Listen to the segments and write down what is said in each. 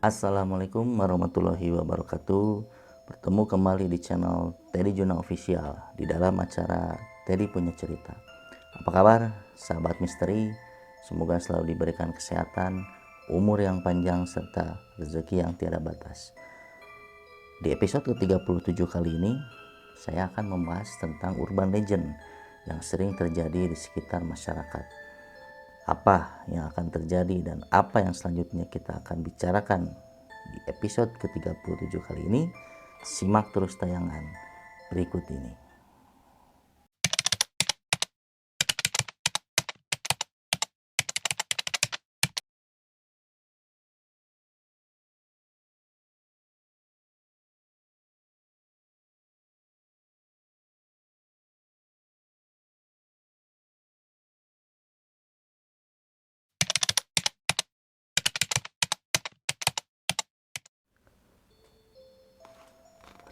Assalamualaikum warahmatullahi wabarakatuh. Bertemu kembali di channel Teddy Juna Official di dalam acara Teddy Punya Cerita. Apa kabar sahabat misteri? Semoga selalu diberikan kesehatan, umur yang panjang, serta rezeki yang tiada batas. Di episode ke-37 kali ini, saya akan membahas tentang urban legend yang sering terjadi di sekitar masyarakat. Apa yang akan terjadi dan apa yang selanjutnya kita akan bicarakan di episode ke-37 kali ini. Simak terus tayangan berikut ini.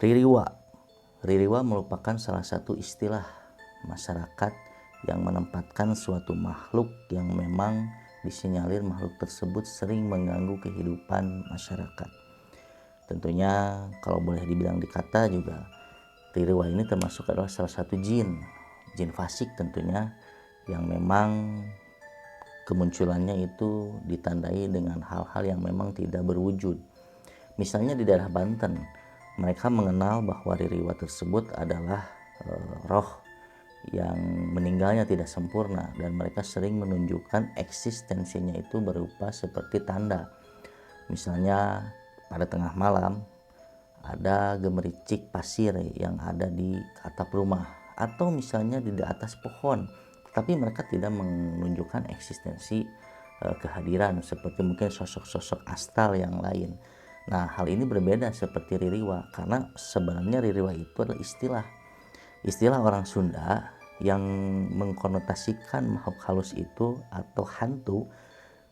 Ririwa. Ririwa merupakan salah satu istilah masyarakat yang menempatkan suatu makhluk yang memang disinyalir makhluk tersebut sering mengganggu kehidupan masyarakat. Tentunya kalau boleh dibilang dikata juga, Ririwa ini termasuk adalah salah satu jin fasik tentunya, yang memang kemunculannya itu ditandai dengan hal-hal yang memang tidak berwujud. Misalnya di daerah Banten, mereka mengenal bahwa Ririwa tersebut adalah roh yang meninggalnya tidak sempurna, dan mereka sering menunjukkan eksistensinya itu berupa seperti tanda. Misalnya pada tengah malam ada gemericik pasir yang ada di atap rumah, atau misalnya di atas pohon, tapi mereka tidak menunjukkan eksistensi kehadiran seperti mungkin sosok-sosok astral yang lain. Nah, hal ini berbeda seperti Ririwa, karena sebenarnya Ririwa itu adalah istilah orang Sunda yang mengkonotasikan makhluk halus itu atau hantu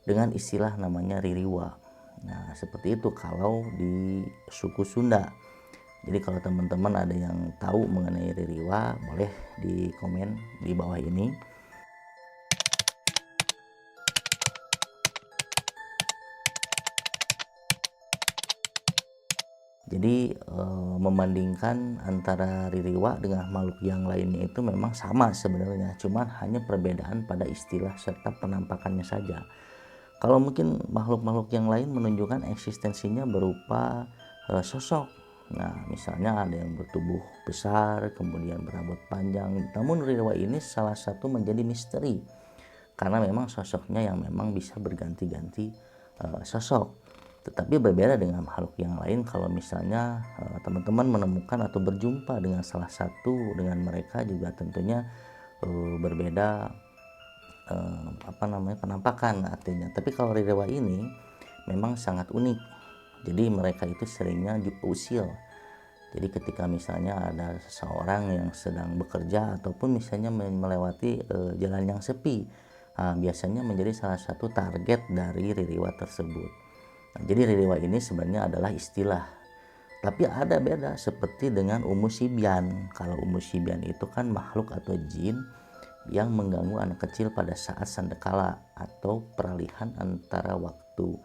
dengan istilah namanya Ririwa. Nah, seperti itu kalau di suku Sunda. Jadi kalau teman-teman ada yang tahu mengenai Ririwa, boleh di komen di bawah ini. Jadi membandingkan antara Ririwa dengan makhluk yang lainnya itu memang sama sebenarnya, cuman hanya perbedaan pada istilah serta penampakannya saja. Kalau mungkin makhluk-makhluk yang lain menunjukkan eksistensinya berupa sosok. Nah, misalnya ada yang bertubuh besar, kemudian berambut panjang. Namun Ririwa ini salah satu menjadi misteri, karena memang sosoknya yang memang bisa berganti-ganti sosok. Tetapi berbeda dengan makhluk yang lain kalau misalnya teman-teman menemukan atau berjumpa dengan salah satu dengan mereka, juga tentunya berbeda penampakan artinya. Tapi kalau Ririwa ini memang sangat unik. Jadi mereka itu seringnya diusil. Jadi ketika misalnya ada seseorang yang sedang bekerja ataupun misalnya melewati jalan yang sepi, biasanya menjadi salah satu target dari Ririwa tersebut. Nah, jadi Ririwa ini sebenarnya adalah istilah. Tapi ada beda seperti dengan Umu Sibyan. Kalau Umu Sibyan itu kan makhluk atau jin yang mengganggu anak kecil pada saat sandekala atau peralihan antara waktu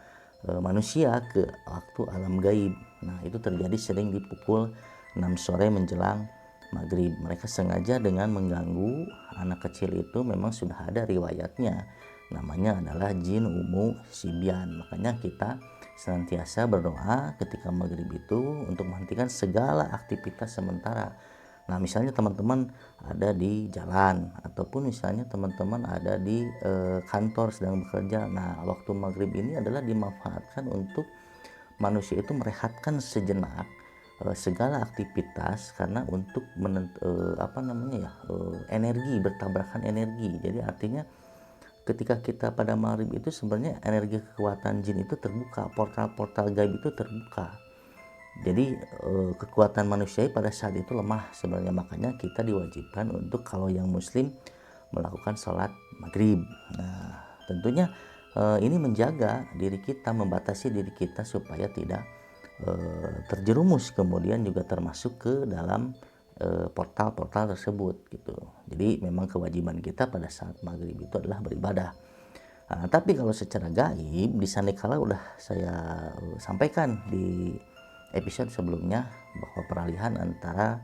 manusia ke waktu alam gaib. Nah, itu terjadi sering di pukul 6 sore menjelang maghrib. Mereka sengaja dengan mengganggu anak kecil itu memang sudah ada riwayatnya. Namanya adalah jin Umu Sibyan. Makanya kita senantiasa berdoa ketika maghrib itu untuk menghentikan segala aktivitas sementara. Nah, misalnya teman-teman ada di jalan ataupun misalnya teman-teman ada di kantor sedang bekerja. Nah, waktu maghrib ini adalah dimanfaatkan untuk manusia itu merehatkan sejenak segala aktivitas, karena untuk energi, bertabrakan energi. Jadi artinya ketika kita pada maghrib itu sebenarnya energi kekuatan jin itu terbuka, portal-portal gaib itu terbuka. Jadi kekuatan manusia pada saat itu lemah sebenarnya, makanya kita diwajibkan untuk kalau yang muslim melakukan sholat maghrib. Nah, tentunya ini menjaga diri kita, membatasi diri kita supaya tidak terjerumus, kemudian juga termasuk ke dalam portal-portal tersebut gitu. Jadi memang kewajiban kita pada saat maghrib itu adalah beribadah. Tapi kalau secara gaib di Sandekala udah saya sampaikan di episode sebelumnya bahwa peralihan antara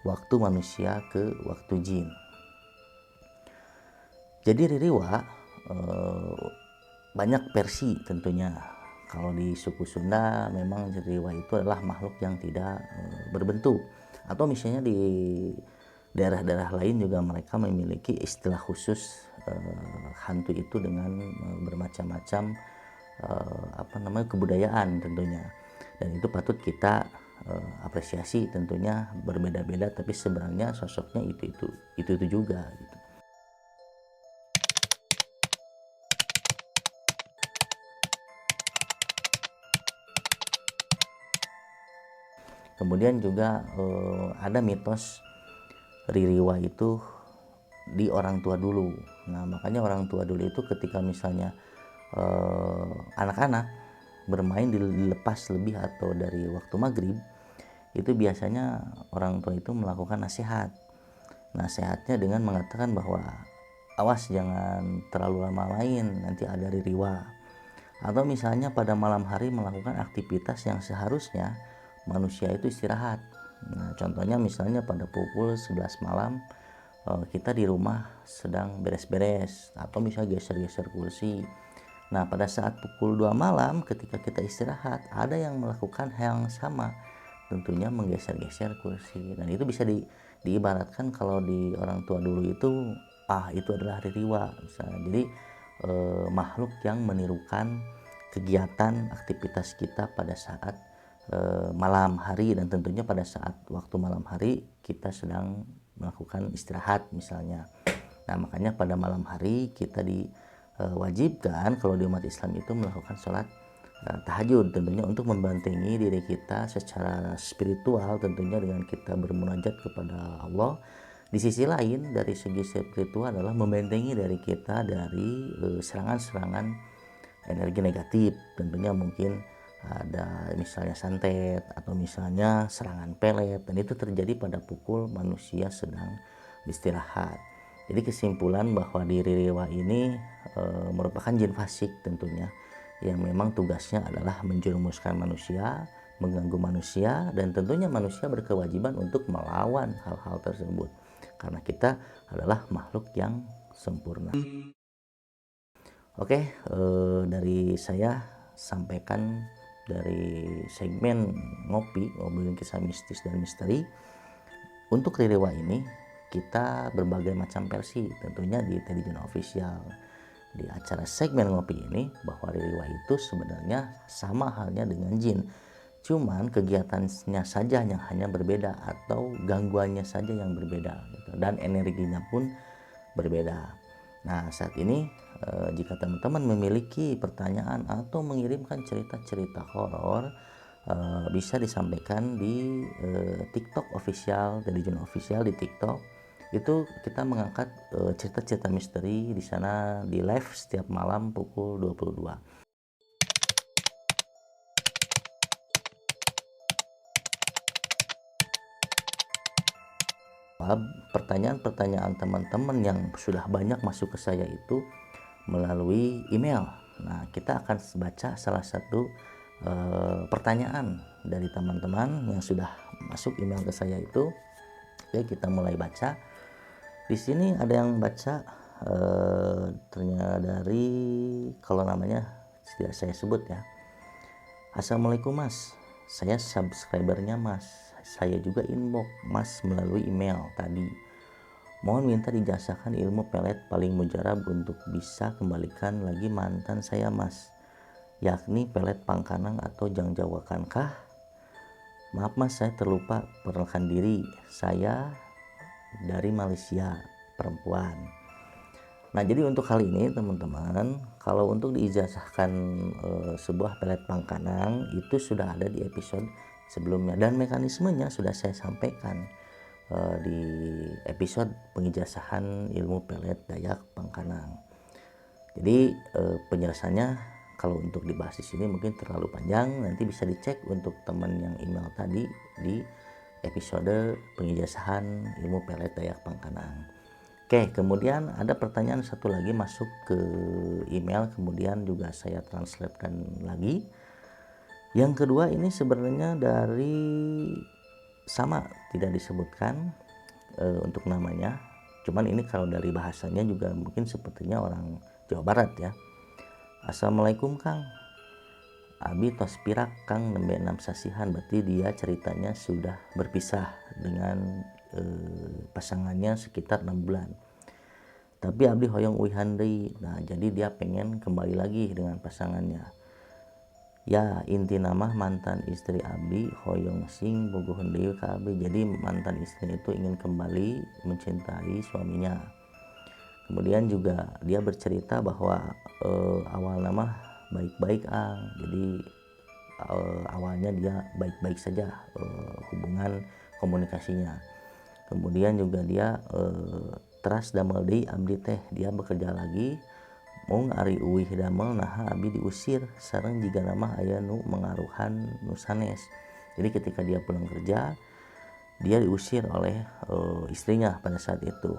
waktu manusia ke waktu jin. Jadi Ririwa banyak versi tentunya. Kalau di suku Sunda memang Ririwa itu adalah makhluk yang tidak berbentuk. Atau misalnya di daerah-daerah lain juga mereka memiliki istilah khusus hantu itu dengan bermacam-macam kebudayaan tentunya. Dan itu patut kita apresiasi tentunya, berbeda-beda tapi sebenarnya sosoknya itu juga gitu. Kemudian juga ada mitos Ririwa itu di orang tua dulu. Nah, makanya orang tua dulu itu ketika misalnya anak-anak bermain dilepas lebih atau dari waktu maghrib, itu biasanya orang tua itu melakukan nasihat. Nasihatnya dengan mengatakan bahwa awas jangan terlalu lama main, nanti ada Ririwa. Atau misalnya pada malam hari melakukan aktivitas yang seharusnya manusia itu istirahat. Nah, contohnya misalnya pada pukul 11 malam kita di rumah sedang beres-beres atau misalnya geser-geser kursi. Nah, pada saat pukul 2 malam ketika kita istirahat, ada yang melakukan hal yang sama, tentunya menggeser-geser kursi. Dan itu bisa diibaratkan kalau di orang tua dulu itu adalah Ririwa misalnya. Jadi makhluk yang menirukan kegiatan aktivitas kita pada saat malam hari, dan tentunya pada saat waktu malam hari kita sedang melakukan istirahat misalnya. Nah, makanya pada malam hari kita diwajibkan kalau di umat Islam itu melakukan sholat tahajud, tentunya untuk membentengi diri kita secara spiritual, tentunya dengan kita bermunajat kepada Allah. Di sisi lain dari segi spiritual adalah membentengi dari kita dari serangan-serangan energi negatif, tentunya mungkin ada misalnya santet atau misalnya serangan pelet, dan itu terjadi pada pukul manusia sedang beristirahat. Jadi kesimpulan bahwa diri Ririwa ini merupakan jin fasik tentunya, yang memang tugasnya adalah menjerumuskan manusia, mengganggu manusia, dan tentunya manusia berkewajiban untuk melawan hal-hal tersebut karena kita adalah makhluk yang sempurna. Oke, dari saya sampaikan dari segmen ngobrolin kisah mistis dan misteri. Untuk Ririwa ini kita berbagai macam versi tentunya di Television Official. Di acara segmen ngopi ini bahwa Ririwa itu sebenarnya sama halnya dengan jin, cuman kegiatannya saja yang hanya berbeda atau gangguannya saja yang berbeda gitu, dan energinya pun berbeda. Nah, saat ini jika teman-teman memiliki pertanyaan atau mengirimkan cerita-cerita horor, bisa disampaikan di TikTok official, Television Official di TikTok. Itu kita mengangkat cerita-cerita misteri di sana di live setiap malam pukul 22. Pertanyaan-pertanyaan teman-teman yang sudah banyak masuk ke saya itu melalui email. Nah, kita akan baca salah satu pertanyaan dari teman-teman yang sudah masuk email ke saya itu. Oke, kita mulai baca. Di sini ada yang baca ternyata dari, kalau namanya tidak saya sebut ya. Assalamualaikum Mas, saya subscribernya Mas. Saya juga inbox Mas melalui email tadi. Mohon minta dijasakan ilmu pelet paling mujarab untuk bisa kembalikan lagi mantan saya Mas, yakni pelet Pangkanang atau Jangjawakankah? Maaf Mas, saya terlupa perkenalkan diri. Saya dari Malaysia, perempuan. Nah, jadi untuk kali ini teman-teman, kalau untuk diijazahkan sebuah pelet Pangkanang itu sudah ada di episode sebelumnya, dan mekanismenya sudah saya sampaikan di episode pengijazahan ilmu pelet Dayak Pangkanang. Jadi penjelasannya kalau untuk dibahas di sini mungkin terlalu panjang, nanti bisa dicek untuk teman yang email tadi di episode pengijazahan ilmu pelet Dayak Pangkanang. Oke, kemudian ada pertanyaan satu lagi masuk ke email, kemudian juga saya translatekan lagi. Yang kedua ini sebenarnya dari sama tidak disebutkan untuk namanya. Cuman ini kalau dari bahasanya juga mungkin sepertinya orang Jawa Barat ya. Assalamualaikum Kang. Abi tos pirak Kang nembe 6 sasihan, berarti dia ceritanya sudah berpisah dengan pasangannya sekitar 6 bulan. Tapi abdi hoyong uihan deui. Nah, jadi dia pengen kembali lagi dengan pasangannya. Ya, inti nama mantan istri abdi hoyong sing bogoheun deui ka abdi. Jadi mantan istri itu ingin kembali mencintai suaminya. Kemudian juga dia bercerita bahwa awal nama baik-baik jadi awalnya dia baik-baik saja hubungan komunikasinya. Kemudian juga dia teras damel deui abdi teh, dia bekerja lagi mung ari uwih damel naha abdi diusir sareng jiga nama aya nu mengaruhan nu sanes. Jadi ketika dia pulang kerja dia diusir oleh istrinya pada saat itu.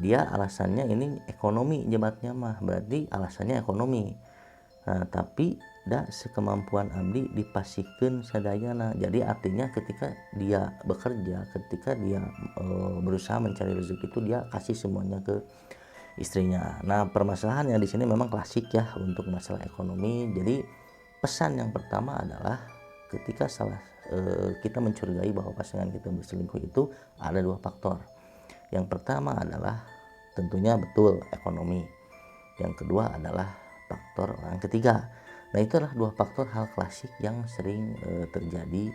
Dia alasannya ini ekonomi, jebatnya mah berarti alasannya ekonomi. Nah, tapi da sekemampuan abdi dipasihkeun sadayana. Jadi artinya ketika dia bekerja, ketika dia berusaha mencari rezeki itu dia kasih semuanya ke istrinya. Nah, permasalahannya di sini memang klasik ya untuk masalah ekonomi. Jadi pesan yang pertama adalah ketika kita mencurigai bahwa pasangan kita berselingkuh itu ada dua faktor. Yang pertama adalah tentunya betul ekonomi. Yang kedua adalah faktor orang ketiga. Nah, itu adalah dua faktor hal klasik yang sering terjadi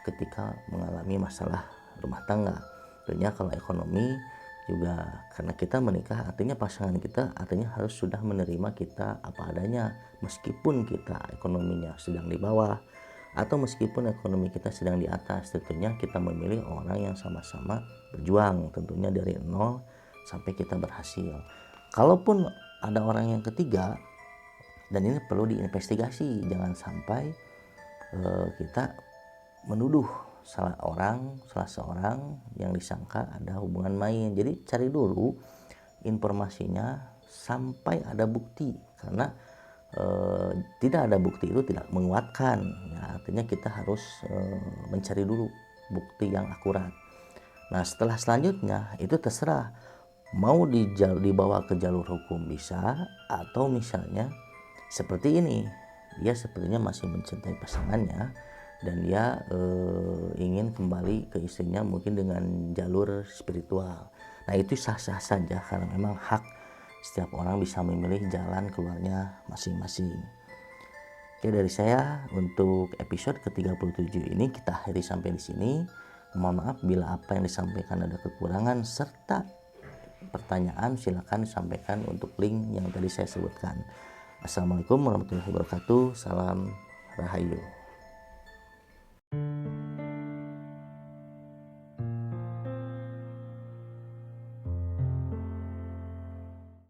ketika mengalami masalah rumah tangga. Tentunya kalau ekonomi juga karena kita menikah artinya pasangan kita artinya harus sudah menerima kita apa adanya, meskipun kita ekonominya sedang di bawah atau meskipun ekonomi kita sedang di atas. Tentunya kita memilih orang yang sama-sama berjuang, tentunya dari nol sampai kita berhasil. Kalaupun ada orang yang ketiga, dan ini perlu diinvestigasi, jangan sampai kita menuduh salah seorang yang disangka ada hubungan main. Jadi cari dulu informasinya sampai ada bukti, karena tidak ada bukti itu tidak menguatkan ya, artinya kita harus mencari dulu bukti yang akurat. Nah, setelah selanjutnya itu terserah mau dibawa ke jalur hukum bisa, atau misalnya seperti ini, dia sepertinya masih mencintai pasangannya dan dia ingin kembali ke istrinya mungkin dengan jalur spiritual. Nah, itu sah-sah saja karena memang hak setiap orang bisa memilih jalan keluarnya masing-masing. Oke, dari saya untuk episode ke-37 ini kita akhiri sampai di sini. Mohon maaf bila apa yang disampaikan ada kekurangan serta pertanyaan, silakan disampaikan untuk link yang tadi saya sebutkan. Assalamualaikum warahmatullahi wabarakatuh. Salam Rahayu.